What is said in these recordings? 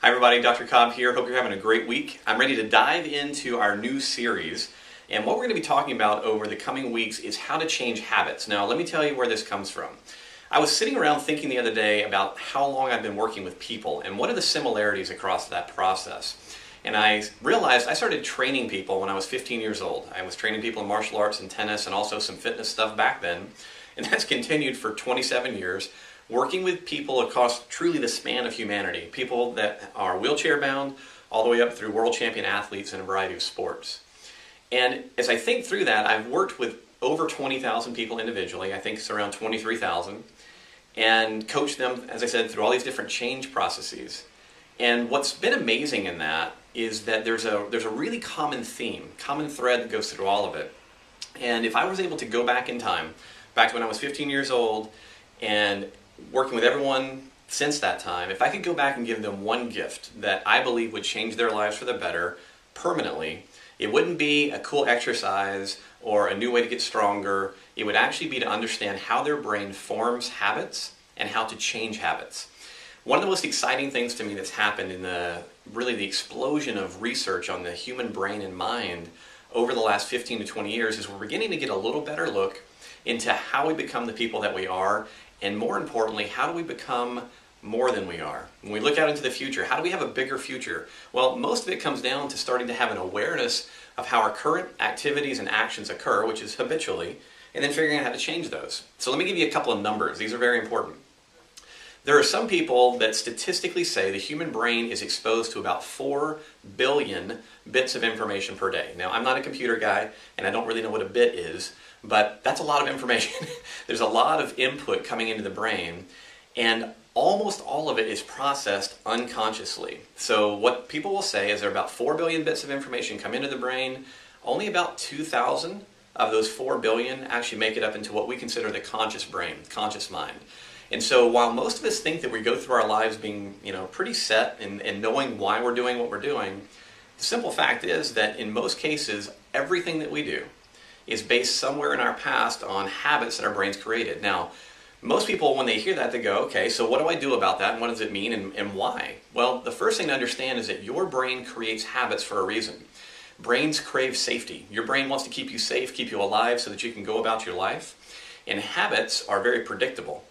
Hi everybody, Dr. Cobb here. Hope you're having a great week. I'm ready to dive into our new series. And what we're going to be talking about over the coming weeks is how to change habits. Now, let me tell you where this comes from. I was sitting around thinking the other day about how long I've been working with people and what are the similarities across that process. And I realized I started training people when I was 15 years old. I was training people in martial arts and tennis and also some fitness stuff back then. And that's continued for 27 years. Working with people across truly the span of humanity, people that are wheelchair bound all the way up through world champion athletes in a variety of sports. And as I think through that, I've worked with over 20,000 people individually. I think it's around 23,000, and coached them, as I said, through all these different change processes. And what's been amazing in that is that there's a really common theme, common thread that goes through all of it. And if I was able to go back in time, back to when I was 15 years old, and working with everyone since that time, if I could go back and give them one gift that I believe would change their lives for the better permanently, it wouldn't be a cool exercise or a new way to get stronger. It would actually be to understand how their brain forms habits and how to change habits. One of the most exciting things to me that's happened in the explosion of research on the human brain and mind over the last 15 to 20 years is we're beginning to get a little better look into how we become the people that we are. And more importantly, how do we become more than we are? When we look out into the future, how do we have a bigger future? Well, most of it comes down to starting to have an awareness of how our current activities and actions occur, which is habitually, and then figuring out how to change those. So let me give you a couple of numbers. These are very important. There are some people that statistically say the human brain is exposed to about 4 billion bits of information per day. Now, I'm not a computer guy, and I don't really know what a bit is, but that's a lot of information. There's a lot of input coming into the brain, and almost all of it is processed unconsciously. So what people will say is there are about 4 billion bits of information come into the brain. Only about 2,000 of those 4 billion actually make it up into what we consider the conscious brain, conscious mind. And so while most of us think that we go through our lives being, pretty set and knowing why we're doing what we're doing, the simple fact is that in most cases, everything that we do is based somewhere in our past on habits that our brains created. Now, most people, when they hear that, they go, okay, so what do I do about that, and what does it mean, and why? Well, the first thing to understand is that your brain creates habits for a reason. Brains crave safety. Your brain wants to keep you safe, keep you alive, so that you can go about your life. And habits are very predictable.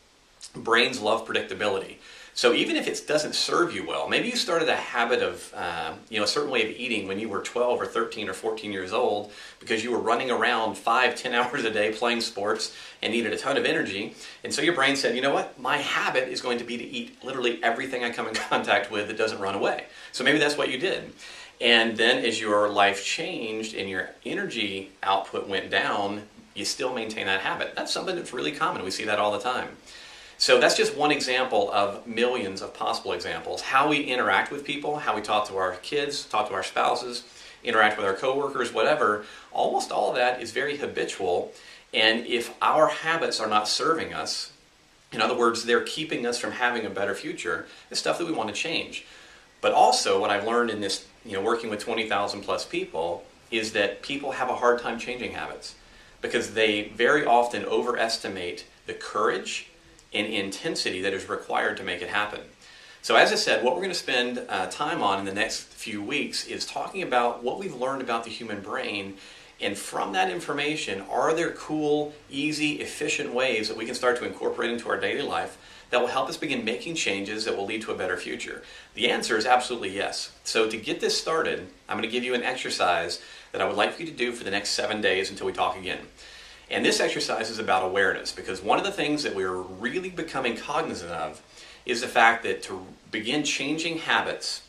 Brains love predictability. So even if it doesn't serve you well, maybe you started a habit of, a certain way of eating when you were 12 or 13 or 14 years old because you were running around 5-10 hours a day playing sports and needed a ton of energy. And so your brain said, you know what, my habit is going to be to eat literally everything I come in contact with that doesn't run away. So maybe that's what you did. And then as your life changed and your energy output went down, you still maintain that habit. That's something that's really common. We see that all the time. So that's just one example of millions of possible examples. How we interact with people, how we talk to our kids, talk to our spouses, interact with our coworkers, whatever, almost all of that is very habitual. And if our habits are not serving us, in other words, they're keeping us from having a better future, it's stuff that we want to change. But also what I've learned in this, working with 20,000 plus people, is that people have a hard time changing habits because they very often overestimate the courage and intensity that is required to make it happen. So as I said, what we're going to spend time on in the next few weeks is talking about what we've learned about the human brain, and from that information, are there cool, easy, efficient ways that we can start to incorporate into our daily life that will help us begin making changes that will lead to a better future? The answer is absolutely yes. So to get this started, I'm going to give you an exercise that I would like for you to do for the next 7 days until we talk again. And this exercise is about awareness, because one of the things that we're really becoming cognizant of is the fact that to begin changing habits,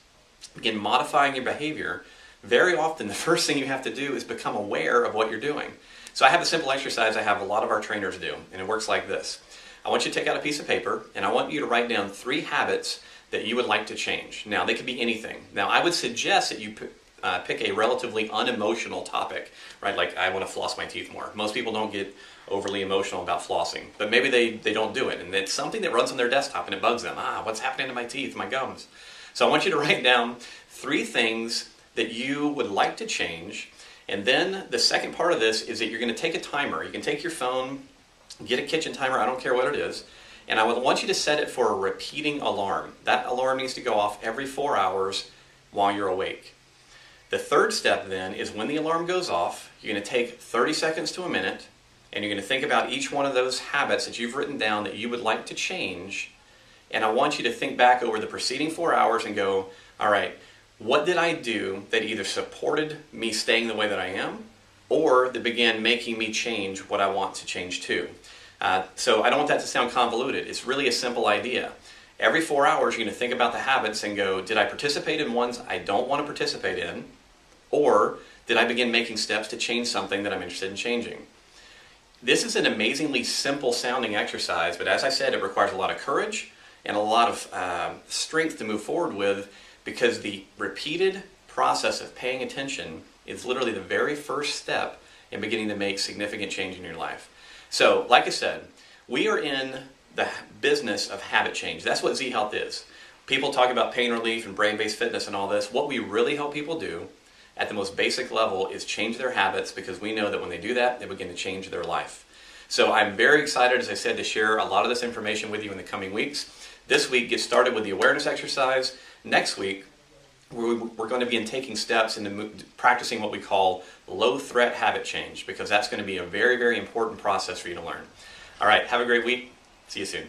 begin modifying your behavior, very often the first thing you have to do is become aware of what you're doing. So I have a simple exercise I have a lot of our trainers do, and it works like this. I want you to take out a piece of paper, and I want you to write down 3 habits that you would like to change. Now, they could be anything. Now, I would suggest that you pick a relatively unemotional topic, right? Like, I want to floss my teeth more. Most people don't get overly emotional about flossing, but maybe they don't do it, and it's something that runs on their desktop and it bugs them. What's happening to my teeth, my gums? So I want you to write down 3 things that you would like to change, and then the second part of this is that you're going to take a timer. You can take your phone, get a kitchen timer, I don't care what it is, And I would want you to set it for a repeating alarm. That alarm needs to go off every 4 hours while you're awake. The third step then is when the alarm goes off, you're going to take 30 seconds to a minute, and you're going to think about each one of those habits that you've written down that you would like to change. And I want you to think back over the preceding 4 hours and go, all right, what did I do that either supported me staying the way that I am, or that began making me change what I want to change to? So I don't want that to sound convoluted. It's really a simple idea. Every 4 hours, you're going to think about the habits and go, did I participate in ones I don't want to participate in? Or did I begin making steps to change something that I'm interested in changing? This is an amazingly simple sounding exercise, but as I said, it requires a lot of courage and a lot of strength to move forward with, because the repeated process of paying attention is literally the very first step in beginning to make significant change in your life. So, like I said, we are in the business of habit change. That's what Z Health is. People talk about pain relief and brain-based fitness and all this. What we really help people do at the most basic level is change their habits, because we know that when they do that, they begin to change their life. So I'm very excited, as I said, to share a lot of this information with you in the coming weeks. This week, get started with the awareness exercise. Next week, we're going to be taking steps into practicing what we call low-threat habit change, because that's going to be a very, very important process for you to learn. All right, have a great week. See you soon.